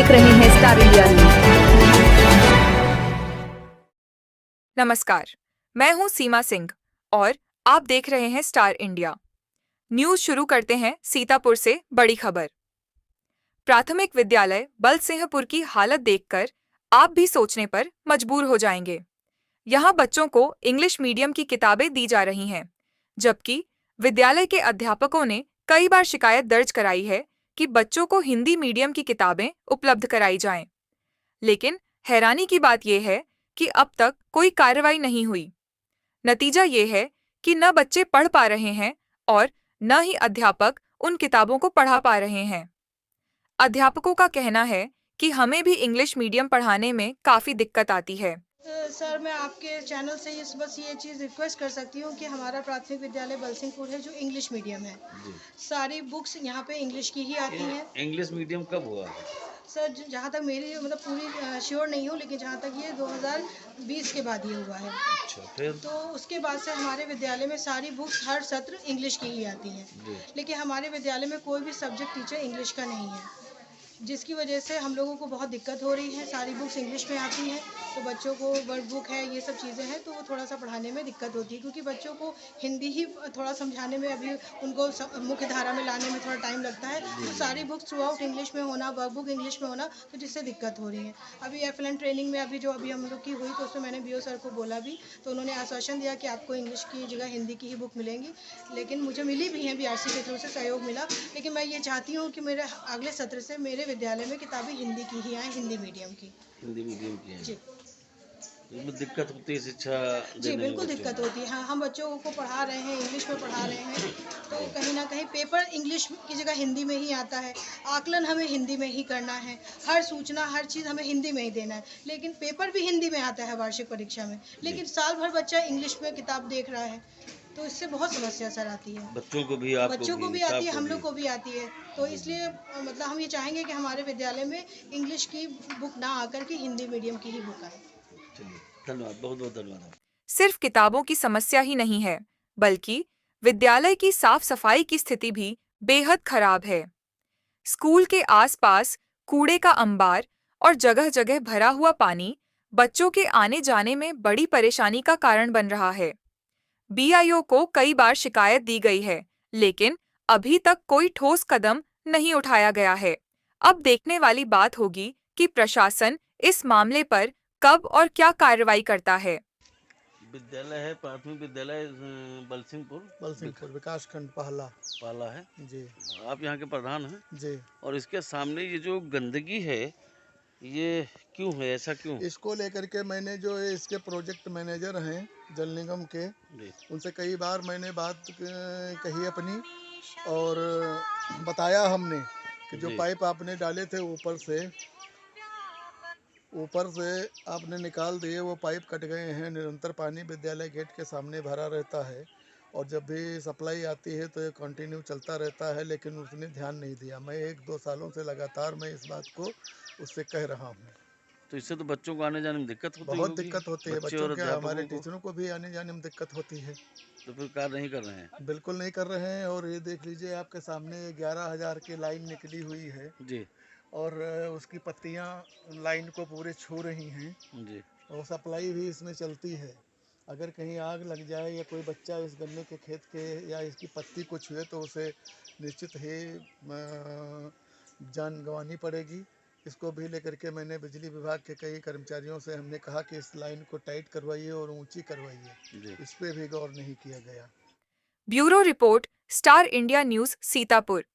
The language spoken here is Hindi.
देख रहे हैं स्टार इंडिया न्यूज। नमस्कार, मैं हूं सीमा सिंह और आप देख रहे हैं स्टार इंडिया न्यूज। शुरू करते हैं सीतापुर से बड़ी खबर। प्राथमिक विद्यालय बलसिंहपुर की हालत देखकर आप भी सोचने पर मजबूर हो जाएंगे। यहाँ बच्चों को इंग्लिश मीडियम की किताबें दी जा रही हैं, जबकि विद्यालय के अध्यापकों ने कई बार शिकायत दर्ज कराई है कि बच्चों को हिंदी मीडियम की किताबें उपलब्ध कराई जाएं। लेकिन हैरानी की बात यह है कि अब तक कोई कार्रवाई नहीं हुई। नतीजा ये है कि न बच्चे पढ़ पा रहे हैं और न ही अध्यापक उन किताबों को पढ़ा पा रहे हैं। अध्यापकों का कहना है कि हमें भी इंग्लिश मीडियम पढ़ाने में काफ़ी दिक्कत आती है। सर, मैं आपके चैनल से बस ये चीज़ रिक्वेस्ट कर सकती हूँ कि हमारा प्राथमिक विद्यालय बलसिंहपुर है जो इंग्लिश मीडियम है। सारी बुक्स यहाँ पे इंग्लिश की ही आती हैं। इंग्लिश मीडियम कब हुआ? सर, जहाँ तक मेरी पूरी श्योर नहीं हूँ, लेकिन जहाँ तक ये 2020 के बाद ये हुआ है। अच्छा, फिर तो उसके बाद से हमारे विद्यालय में सारी बुक्स हर सत्र इंग्लिश की ही आती हैं। लेकिन हमारे विद्यालय में कोई भी सब्जेक्ट टीचर इंग्लिश का नहीं है, जिसकी वजह से हम लोगों को बहुत दिक्कत हो रही है। सारी बुक्स इंग्लिश में आती हैं, तो बच्चों को वर्ड बुक है, ये सब चीज़ें हैं, तो वो थोड़ा सा पढ़ाने में दिक्कत होती है, क्योंकि बच्चों को हिंदी ही थोड़ा समझाने में, अभी उनको मुख्य धारा में लाने में थोड़ा टाइम लगता है। तो सारी बुक्स थ्रू आउट इंग्लिश में होना, वर्ड बुक इंग्लिश में होना, तो जिससे दिक्कत हो रही है। अभी FLN ट्रेनिंग में अभी हम लोग की हुई, तो उसमें मैंने BO सर को बोला भी, तो उन्होंने आश्वासन दिया कि आपको इंग्लिश की जगह हिंदी की ही बुक मिलेंगी। लेकिन मुझे मिली भी हैं, BRC के थ्रू से सहयोग मिला। लेकिन मैं ये चाहती हूँ कि मेरे अगले सत्र से मेरे विद्यालय में किताबें हिंदी की ही आए, हिंदी मीडियम की। हिंदी मीडियम की है जी इसमें दिक्कत होती है शिक्षा जी, देने में बिल्कुल बच्चों दिक्कत को। होती है। हाँ, हम बच्चों को पढ़ा रहे हैं, इंग्लिश में पढ़ा रहे हैं, तो कहीं ना कहीं पेपर इंग्लिश की जगह हिंदी में ही आता है। आकलन हमें हिंदी में ही करना है, हर सूचना, हर चीज़ हमें हिंदी में ही देना है। लेकिन पेपर भी हिंदी में आता है वार्षिक परीक्षा में, लेकिन साल भर बच्चा इंग्लिश में किताब देख रहा है, तो इससे बहुत समस्या सर आती है। बच्चों को भी, आपको बच्चों को भी आती है, हम लोग भी। को भी आती है। तो इसलिए हम ये चाहेंगे कि हमारे विद्यालय में इंग्लिश की बुक ना आकर के हिंदी मीडियम की ही बुक आए। चलिए, धन्यवाद, बहुत बहुत धन्यवाद। सिर्फ किताबों की समस्या ही नहीं है, बल्कि विद्यालय की साफ सफाई की स्थिति भी बेहद खराब है। स्कूल के आसपास कूड़े का अंबार और जगह जगह भरा हुआ पानी बच्चों के आने जाने में बड़ी परेशानी का कारण बन रहा है। BIO को कई बार शिकायत दी गई है, लेकिन अभी तक कोई ठोस कदम नहीं उठाया गया है। अब देखने वाली बात होगी कि प्रशासन इस मामले पर कब और क्या कार्रवाई करता है। विद्यालय है, प्राथमिक विद्यालय बलसिंहपुर विकास खंड पाला है जी। आप यहाँ के प्रधान हैं जी, और इसके सामने ये जो गंदगी है, ये क्यों है, ऐसा क्यों? इसको लेकर के मैंने जो इसके प्रोजेक्ट मैनेजर हैं जल निगम के, जी उनसे कई बार मैंने बात कही अपनी, और बताया हमने कि जो जी पाइप आपने डाले थे ऊपर से आपने निकाल दिए, वो पाइप कट गए हैं। निरंतर पानी विद्यालय गेट के सामने भरा रहता है, और जब भी सप्लाई आती है तो ये कंटिन्यू चलता रहता है, लेकिन उसने ध्यान नहीं दिया। मैं 1-2 सालों से लगातार मैं इस बात को उससे कह रहा हूँ। तो इससे तो बच्चों को आने जाने में दिक्कत होती बहुत होगी, दिक्कत होती है बच्चे बच्चों और के, हमारे अध्यापकों को। टीचरों को भी आने जाने में दिक्कत होती है। तो फिर कार्य नहीं कर रहे हैं? बिल्कुल नहीं कर रहे हैं। और ये देख लीजिए, आपके सामने 11,000 की लाइन निकली हुई है, जी और उसकी पत्तियां लाइन को पूरे छू रही हैं, जी और सप्लाई भी इसमें चलती है। अगर कहीं आग लग जाए या कोई बच्चा इस गन्ने के खेत के या इसकी पत्ती को छुए, तो उसे निश्चित ही जान गंवानी पड़ेगी। इसको भी लेकर के मैंने बिजली विभाग के कई कर्मचारियों से हमने कहा कि इस लाइन को टाइट करवाइए और ऊंची करवाइए, जी इस पे भी गौर नहीं किया गया। Bureau report, star India news, Sitapur.